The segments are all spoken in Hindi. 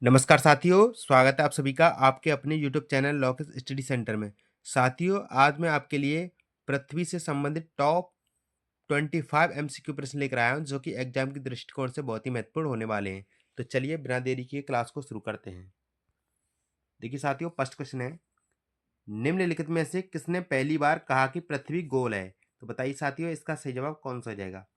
नमस्कार साथियों, स्वागत है आप सभी का आपके अपने YouTube चैनल लॉकेस स्टडी सेंटर में। साथियों, आज मैं आपके लिए पृथ्वी से संबंधित टॉप 25 एमसीक्यू प्रश्न लेकर आया हूं, जो कि एग्जाम की दृष्टिकोण से बहुत ही महत्वपूर्ण होने वाले हैं। तो चलिए बिना देरी किए क्लास को शुरू करते हैं। देखिए साथियों, फर्स्ट क्वेश्चन है, निम्नलिखित में से किसने पहली बार कहा कि पृथ्वी गोल है? तो बताइए साथियों, इसका सही जवाब कौन सा हो जाएगा?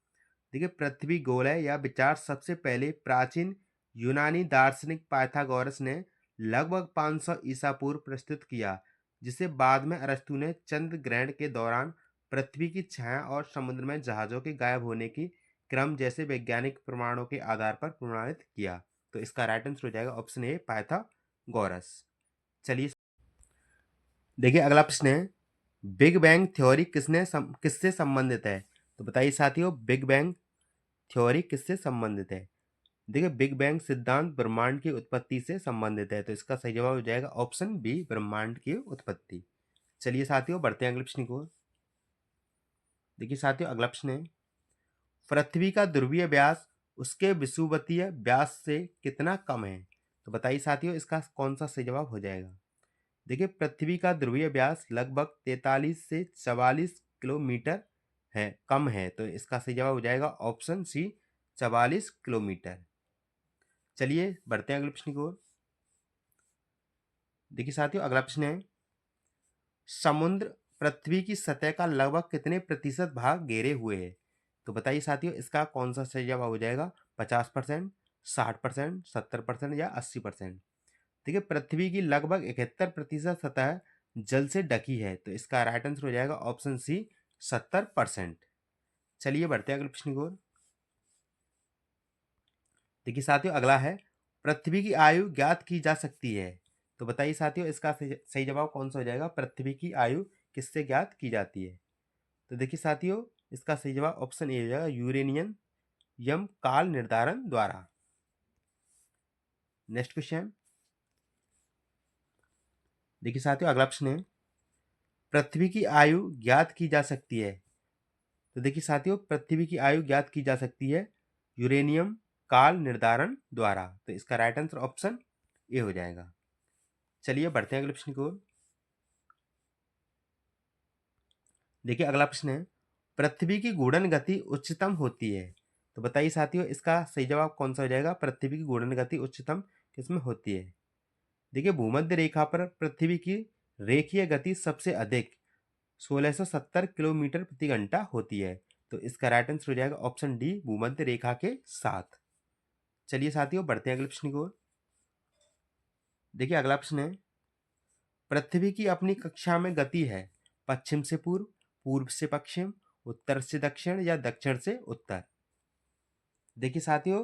देखिए, पृथ्वी गोल है यह विचार सबसे पहले प्राचीन यूनानी दार्शनिक पाइथागोरस ने लगभग 500 ईसा पूर्व प्रस्तुत किया, जिसे बाद में अरस्तु ने चंद्र ग्रहण के दौरान पृथ्वी की छाया और समुद्र में जहाजों के गायब होने की क्रम जैसे वैज्ञानिक प्रमाणों के आधार पर प्रमाणित किया। तो इसका राइट आंसर हो जाएगा ऑप्शन ए, पाइथागोरस। चलिए देखिए, अगला प्रश्न है, बिग बैंग थ्योरी किससे संबंधित है? तो बताइए साथियों, बिग बैंग थ्योरी किससे संबंधित है? देखिए, बिग बैंग सिद्धांत ब्रह्मांड की उत्पत्ति से संबंधित है। तो इसका सही जवाब हो जाएगा ऑप्शन बी, ब्रह्मांड की उत्पत्ति। चलिए साथियों, बढ़ते हैं अगले प्रश्न की ओर। देखिए साथियों, अगला प्रश्न है, पृथ्वी का ध्रुवीय व्यास उसके विषुवतीय व्यास से कितना कम है? तो बताइए साथियों, इसका कौन सा सही जवाब हो जाएगा? देखिए, पृथ्वी का ध्रुवीय व्यास लगभग 43 से 44 किलोमीटर है, कम है। तो इसका सही जवाब हो जाएगा ऑप्शन सी, 44 किलोमीटर। चलिए बढ़ते हैं अगले प्रश्न की ओर। देखिए साथियों, अगला प्रश्न है, समुद्र पृथ्वी की सतह का लगभग कितने प्रतिशत भाग घेरे हुए है? तो बताइए साथियों, इसका कौन सा सही जवाब हो जाएगा? 50%, 60%, 70% या 80%? देखिए, पृथ्वी की लगभग 71% सतह जल से ढकी है। तो इसका राइट आंसर हो जाएगा ऑप्शन सी, 70%। चलिए बढ़ते हैं अगले प्रश्न की ओर। देखिए साथियों, अगला है, पृथ्वी की आयु ज्ञात की जा सकती है। तो बताइए साथियों, इसका सही जवाब कौन सा हो जाएगा? पृथ्वी की आयु किससे ज्ञात की जाती है? तो देखिए साथियों, इसका सही जवाब ऑप्शन ए हो जाएगा, यूरेनियम यम काल निर्धारण द्वारा। नेक्स्ट क्वेश्चन, देखिए साथियों, अगला प्रश्न है, पृथ्वी की आयु ज्ञात की जा सकती है। तो देखिए साथियों, पृथ्वी की आयु ज्ञात की जा सकती है यूरेनियम काल निर्धारण द्वारा। तो इसका राइट आंसर ऑप्शन ए हो जाएगा। चलिए बढ़ते हैं अगले प्रश्न की ओर। देखिए, अगला प्रश्न है, पृथ्वी की घूर्णन गति उच्चतम होती है। तो बताइए साथियों, इसका सही जवाब कौन सा हो जाएगा? पृथ्वी की घूर्णन गति उच्चतम किसमें होती है? देखिए, भूमध्य रेखा पर पृथ्वी की रेखीय गति सबसे अधिक 1670 किलोमीटर प्रति घंटा होती है। तो इसका राइट आंसर हो जाएगा ऑप्शन डी, भूमध्य रेखा के साथ। चलिए साथियों, बढ़ते हैं अगले प्रश्न की ओर। देखिए, अगला प्रश्न है, पृथ्वी की अपनी कक्षा में गति है पश्चिम से पूर्व, पूर्व से पश्चिम, उत्तर से दक्षिण या दक्षिण से उत्तर? देखिए साथियों,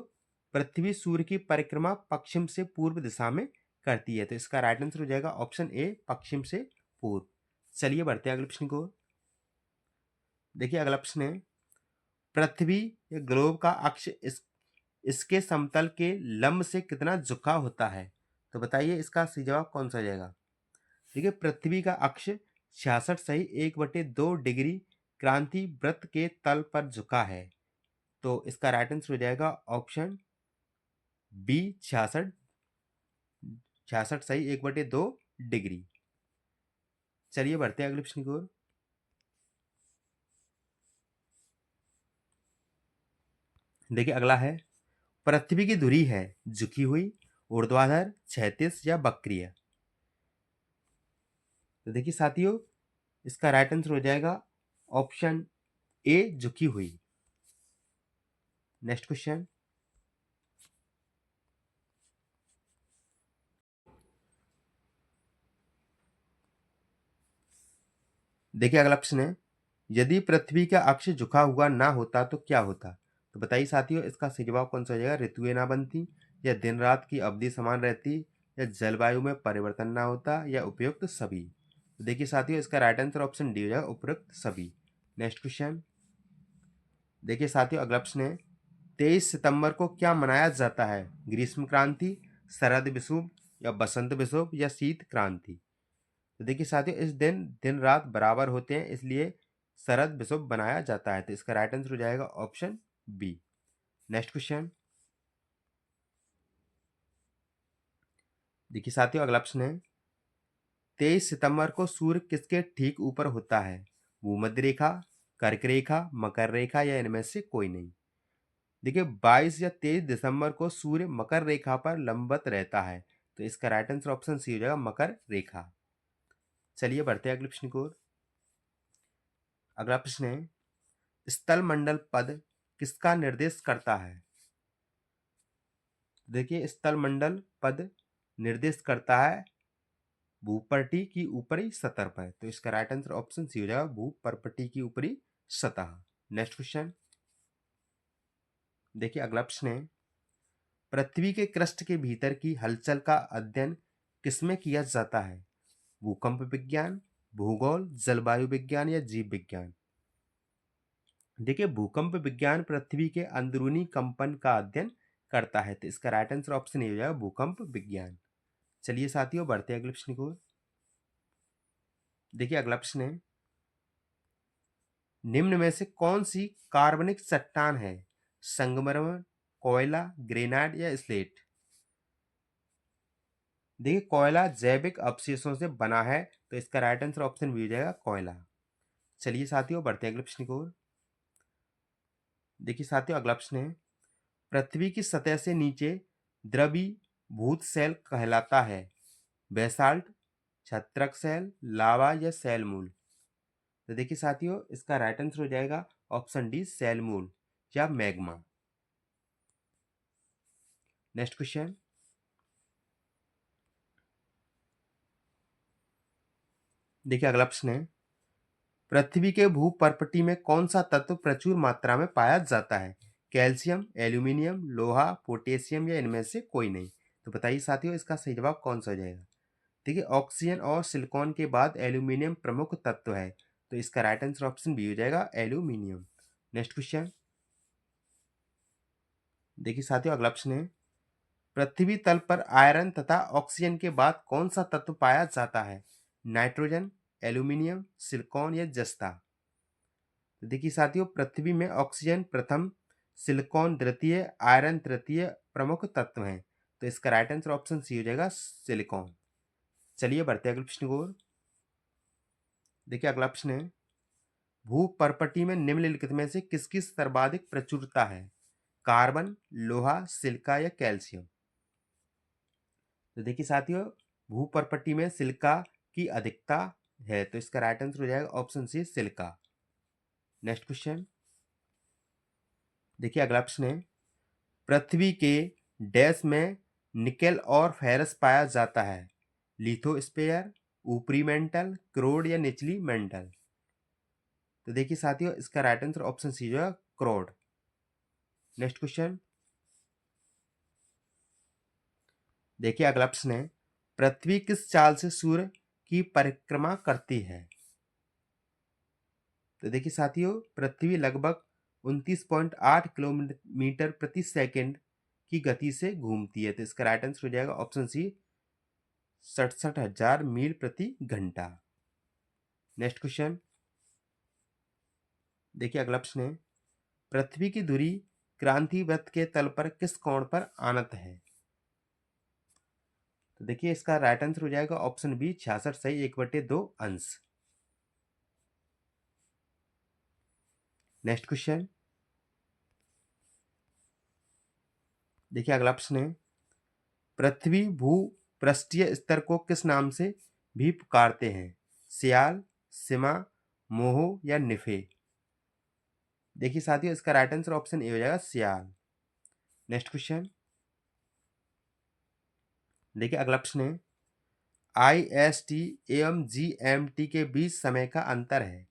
पृथ्वी सूर्य की परिक्रमा पश्चिम से पूर्व दिशा में करती है। तो इसका राइट आंसर हो जाएगा ऑप्शन ए, पश्चिम से पूर्व। चलिए बढ़ते हैं अगले प्रश्न को। देखिए, अगला प्रश्न है, पृथ्वी या ग्लोब का अक्ष इसके समतल के लंब से कितना झुका होता है? तो बताइए, इसका सही जवाब कौन सा हो जाएगा? देखिए, पृथ्वी का अक्ष 66 सही 1/2 डिग्री क्रांति वृत्त के तल पर झुका है। तो इसका राइट आंसर हो जाएगा ऑप्शन बी, 66 सही 1/2 डिग्री। चलिए बढ़ते हैं अगले प्रश्न की ओर। देखिए, अगला है, पृथ्वी की धुरी है झुकी हुई, ऊर्ध्वाधर, क्षैतिज या वक्रीय? तो देखिए साथियों, इसका राइट आंसर हो जाएगा ऑप्शन ए, झुकी हुई। नेक्स्ट क्वेश्चन, देखिए अगला प्रश्न है, यदि पृथ्वी का अक्ष झुका हुआ ना होता तो क्या होता? तो बताइए साथियों, इसका सही जवाब कौन सा हो जाएगा? ऋतुएं ना बनती, या दिन रात की अवधि समान रहती, या जलवायु में परिवर्तन ना होता, या उपयुक्त सभी? तो देखिए साथियों, इसका राइट आंसर ऑप्शन डी हो जाएगा, उपयुक्त सभी। नेक्स्ट क्वेश्चन, देखिए साथियों, अगला प्रश्न है, 23 सितंबर को क्या मनाया जाता है? ग्रीष्म क्रांति, शरद विषुव या बसंत विषुव या शीत क्रांति? तो देखिए साथियों, इस दिन दिन रात बराबर होते हैं, इसलिए शरद विषुव बनाया जाता है। तो इसका राइट आंसर हो जाएगा ऑप्शन बी। नेक्स्ट क्वेश्चन, देखिए साथियों, अगला प्रश्न है 23 सितंबर को सूर्य किसके ठीक ऊपर होता है? भूमध्य रेखा, कर्क रेखा, मकर रेखा या इनमें से कोई नहीं। देखिए 22 या 23 दिसंबर को सूर्य मकर रेखा पर लंबवत रहता है, तो इसका राइट आंसर ऑप्शन सी हो जाएगा, मकर रेखा। चलिए बढ़ते हैं अगले प्रश्न की ओर। अगला प्रश्न है स्थल मंडल पद किसका निर्देश करता है? देखिए स्थल मंडल पद निर्देश करता है भूपर्टी की ऊपरी सतह पर, तो इसका राइट आंसर ऑप्शन सी हो जाएगा, भूपर्पटी की ऊपरी सतह। नेक्स्ट क्वेश्चन देखिए, अगला प्रश्न है पृथ्वी के क्रस्ट के भीतर की हलचल का अध्ययन किसमें किया जाता है? भूकंप विज्ञान, भूगोल, जलवायु विज्ञान या जीव विज्ञान। देखिए भूकंप विज्ञान पृथ्वी के अंदरूनी कंपन का अध्ययन करता है, तो इसका राइट आंसर ऑप्शन ए हो जाएगा, भूकंप विज्ञान। चलिए साथियों बढ़ते हैं अगले प्रश्न को। देखिए अगला प्रश्न है निम्न में से कौन सी कार्बनिक चट्टान है? संगमरमर, कोयला, ग्रेनाइट या स्लेट। देखिए कोयला जैविक अवशेषों से बना है, तो इसका राइट आंसर ऑप्शन बी हो जाएगा, कोयला। चलिए साथियों बढ़ते हैं अगले प्रश्न की ओर। देखिए साथियों अगला प्रश्न है पृथ्वी की सतह से नीचे द्रवीभूत सेल कहलाता है? बेसाल्ट, छत्रक सेल, लावा या सेल मूल। तो देखिए साथियों इसका राइट आंसर हो जाएगा ऑप्शन डी, सेल मूल या मैग्मा। नेक्स्ट क्वेश्चन देखिए अगला प्रश्न है पृथ्वी के भूपर्पटी में कौन सा तत्व प्रचुर मात्रा में पाया जाता है? कैल्शियम, एल्यूमिनियम, लोहा, पोटेशियम या इनमें से कोई नहीं। तो बताइए साथियों इसका सही जवाब कौन सा हो जाएगा? देखिए ऑक्सीजन और सिलिकॉन के बाद एल्यूमिनियम प्रमुख तत्व है, तो इसका राइट आंसर ऑप्शन बी हो जाएगा, एल्यूमिनियम। नेक्स्ट क्वेश्चन देखिए साथियों अगला प्रश्न है पृथ्वी तल पर आयरन तथा ऑक्सीजन के बाद कौन सा तत्व पाया जाता है? नाइट्रोजन, एल्यूमिनियम, सिलिकॉन या जस्ता। तो देखिए साथियों पृथ्वी में ऑक्सीजन प्रथम, सिलिकॉन द्वितीय, आयरन तृतीय प्रमुख तत्व हैं, तो इसका राइट आंसर ऑप्शन सी हो जाएगा, सिलिकॉन। चलिए बढ़ते हैं अगले प्रश्न की ओर। देखिए अगला प्रश्न है भूपर्पटी में निम्नलिखित में से किसकी सर्वाधिक प्रचुरता है? कार्बन, लोहा, सिलिका या कैल्शियम। तो देखिए साथियों भूपर्पटी में सिलिका की अधिकता है, तो इसका राइट आंसर हो जाएगा option C, silica. Next question देखिए अगला प्रश्न है पृथ्वी के डैश में निकेल और फेरस पाया जाता है? लिथोस्फीयर, ऊपरी मेंटल, क्रोड या निचली मेंटल। तो देखिए साथियों इसका राइट आंसर ऑप्शन सी जो है, क्रोड। नेक्स्ट क्वेश्चन देखिए अगला प्रश्न है पृथ्वी किस चाल से सूर्य की परिक्रमा करती है? तो देखिए साथियों पृथ्वी लगभग 29.8 किलोमीटर प्रति सेकंड की गति से घूमती है, तो इसका राइट आंसर हो जाएगा ऑप्शन सी, 67,000 मील प्रति घंटा। नेक्स्ट क्वेश्चन देखिए अगला प्रश्न है पृथ्वी की धुरी क्रांति वृत्त के तल पर किस कोण पर आनत है? तो देखिए इसका राइट आंसर हो जाएगा ऑप्शन बी, 66 सही 1/2 अंश। नेक्स्ट क्वेश्चन देखिए अगला प्रश्न है पृथ्वी भू पृष्ठीय स्तर को किस नाम से भी पुकारते हैं? सियाल, सिमा, मोहो या निफे। देखिए साथियों इसका राइट आंसर ऑप्शन ए हो जाएगा, सियाल। नेक्स्ट क्वेश्चन देखिए अगला प्रश्न है IST एवं GMT के बीच समय का अंतर है?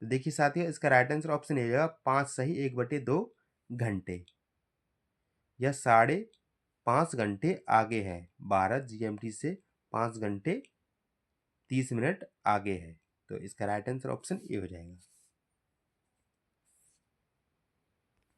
तो देखिए साथियों इसका राइट आंसर ऑप्शन ए हो जाएगा, 5 सही 1/2 घंटे या 5.5 घंटे आगे है। भारत GMT से 5 घंटे 30 मिनट आगे है, तो इसका राइट आंसर ऑप्शन ए हो जाएगा।